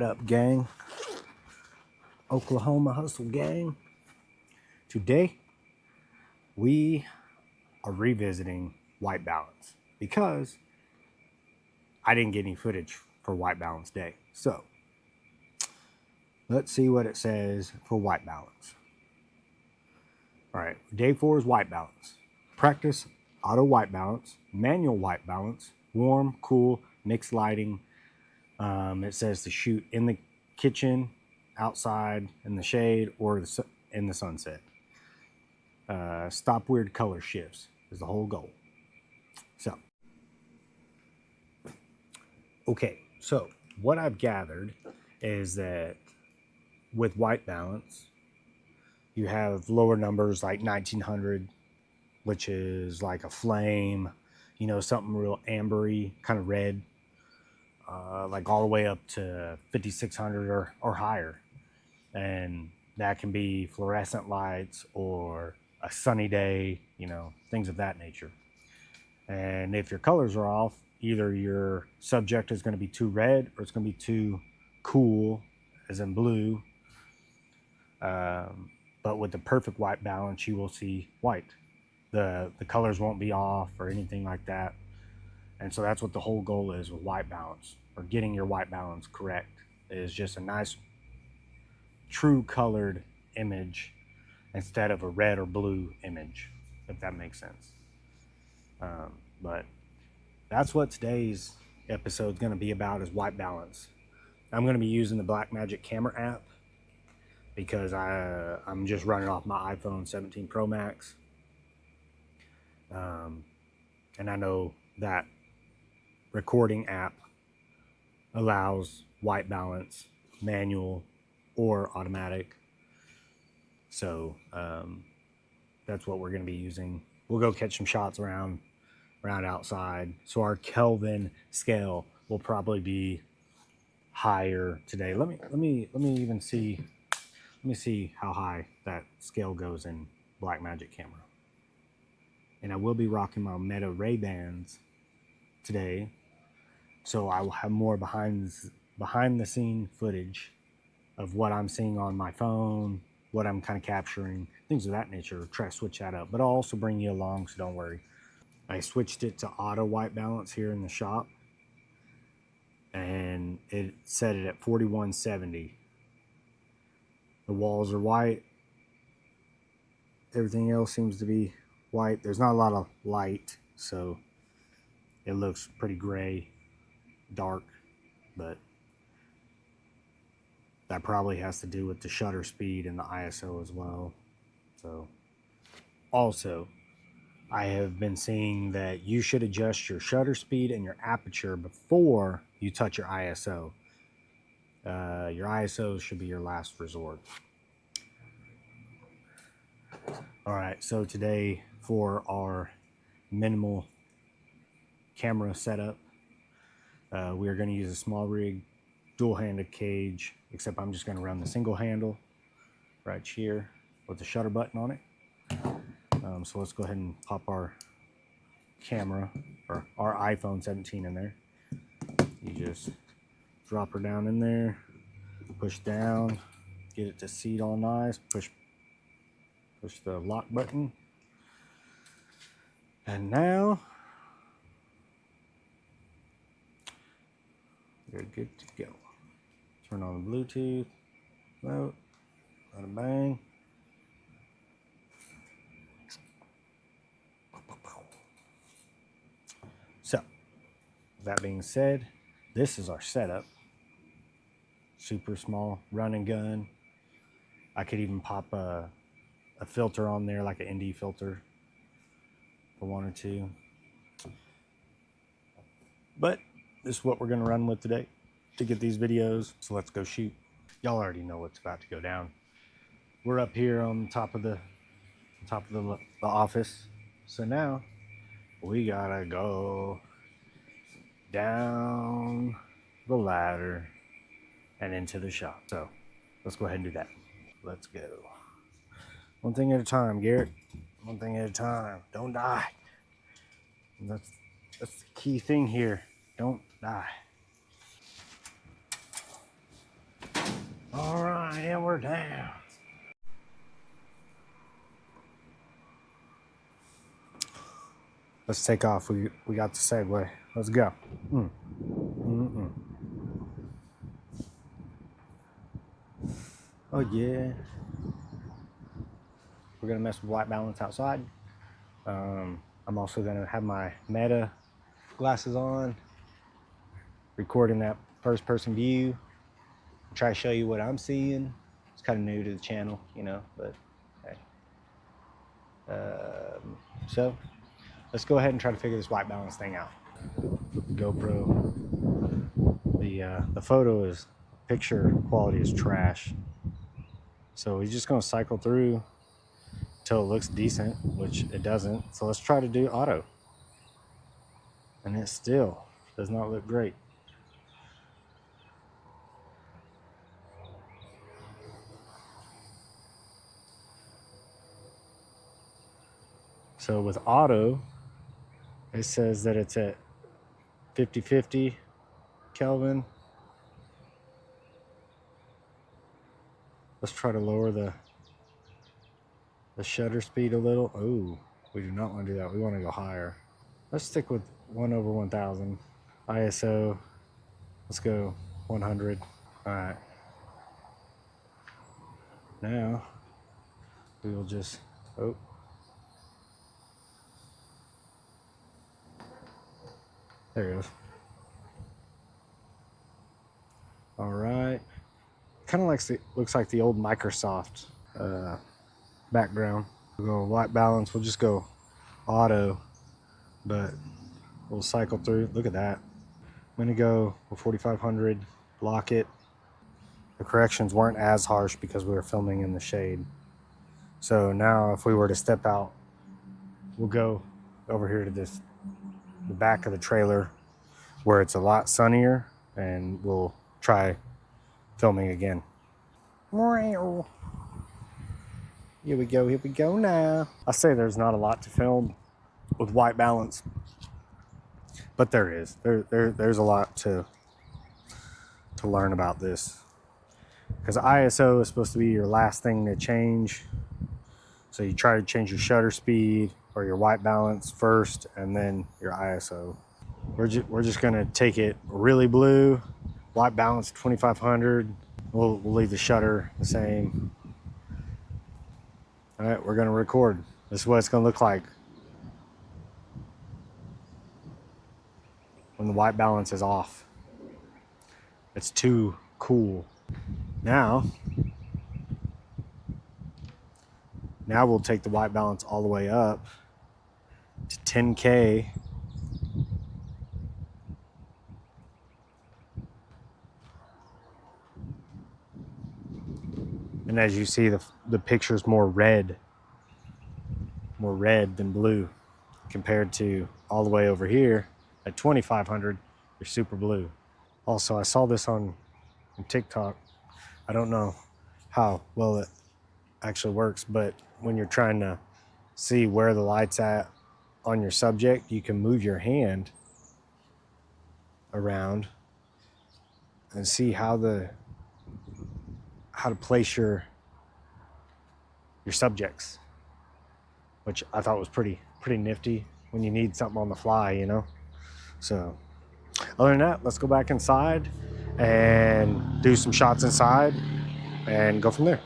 What up, gang? Oklahoma Hustle gang. Today we are revisiting white balance because I didn't get any footage for white balance day. So let's see what it says for white balance. All right, day 4 is white balance. Practice auto white balance, manual white balance, warm, cool, mixed lighting. It says to shoot in the kitchen, outside, in the shade, or in the sunset. Stop weird color shifts is the whole goal. So, okay, so what I've gathered is that with white balance, you have lower numbers like 1900, which is like a flame, you know, something real ambery, kind of red, like all the way up to 5600 or higher. And that can be fluorescent lights or a sunny day, you know, things of that nature. And if your colors are off, either your subject is going to be too red or it's going to be too cool, as in blue. But with the perfect white balance, you will see white. The colors won't be off or anything like that. And so that's what the whole goal is with white balance, or getting your white balance correct, is just a nice true colored image instead of a red or blue image, if that makes sense. But that's what today's episode is going to be about, is white balance. I'm going to be using the Blackmagic camera app because I'm just running off my iPhone 17 Pro Max. And I know that recording app allows white balance, manual or automatic. So that's what we're going to be using. We'll go catch some shots around outside. So our Kelvin scale will probably be higher today. Let me even see. Let me see how high that scale goes in Blackmagic camera. And I will be rocking my Meta Ray-Bans today, so I will have more behind the scene footage of what I'm seeing on my phone, what I'm kind of capturing, things of that nature. Try to switch that up, but I'll also bring you along, so don't worry. I switched it to auto white balance here in the shop, and it set it at 4170. The walls are white. Everything else seems to be white. There's not a lot of light, so it looks pretty gray, dark, but that probably has to do with the shutter speed and the ISO as well. So also, I have been seeing that you should adjust your shutter speed and your aperture before you touch your ISO. Your ISO should be your last resort. All right, so today for our minimal camera setup, we are going to use a small rig, dual-handed cage, except I'm just going to run the single handle right here with the shutter button on it. So let's go ahead and pop our camera, or our iPhone 17 in there. You just drop her down in there, push down, get it to seat all nice, push the lock button. And now we're good to go. Turn on the Bluetooth, remote, let it bang. So, that being said, this is our setup. Super small run and gun. I could even pop a filter on there, like an ND filter, for one or two. But this is what we're going to run with today to get these videos. So let's go shoot. Y'all already know what's about to go down. We're up here on top of the office. So now we gotta go down the ladder and into the shop. So let's go ahead and do that. Let's go. One thing at a time, Garrett. One thing at a time. Don't die. That's the key thing here. Don't die. And we're down. Let's take off. We got the segue. Let's go. Oh yeah. We're gonna mess with white balance outside. I'm also gonna have my Meta glasses on, recording that first person view. Try to show you what I'm seeing. It's kind of new to the channel, you know, but hey. So let's go ahead and try to figure this white balance thing out. GoPro. The photo is, picture quality is trash. So we're just gonna cycle through until it looks decent, which it doesn't. So let's try to do auto. And it still does not look great. So with auto, it says that it's at 50-50 Kelvin. Let's try to lower the shutter speed a little. Oh, we do not want to do that. We want to go higher. Let's stick with 1/1000. ISO, let's go 100. All right. Now we will just, oh. There it goes. All right. Kind of looks like the old Microsoft background. We'll go white balance. We'll just go auto, but we'll cycle through. Look at that. I'm gonna go with 4500. Lock it. The corrections weren't as harsh because we were filming in the shade. So now, if we were to step out, we'll go over here to the back of the trailer where it's a lot sunnier, and we'll try filming again. Here we go now. I say there's not a lot to film with white balance, but there is. There's a lot to learn about this, because ISO is supposed to be your last thing to change. So you try to change your shutter speed or your white balance first, and then your ISO. We're just gonna take it really blue, white balance 2500. We'll leave the shutter the same. All right, we're gonna record. This is what it's gonna look like when the white balance is off. It's too cool. Now we'll take the white balance all the way up to 10K. And as you see, the picture's more red than blue, compared to all the way over here at 2500, you're super blue. Also, I saw this on TikTok. I don't know how well it actually works, but when you're trying to see where the light's at on your subject, you can move your hand around and see how to place your subjects, which I thought was pretty nifty when you need something on the fly, you know. So other than that, let's go back inside and do some shots inside and go from there.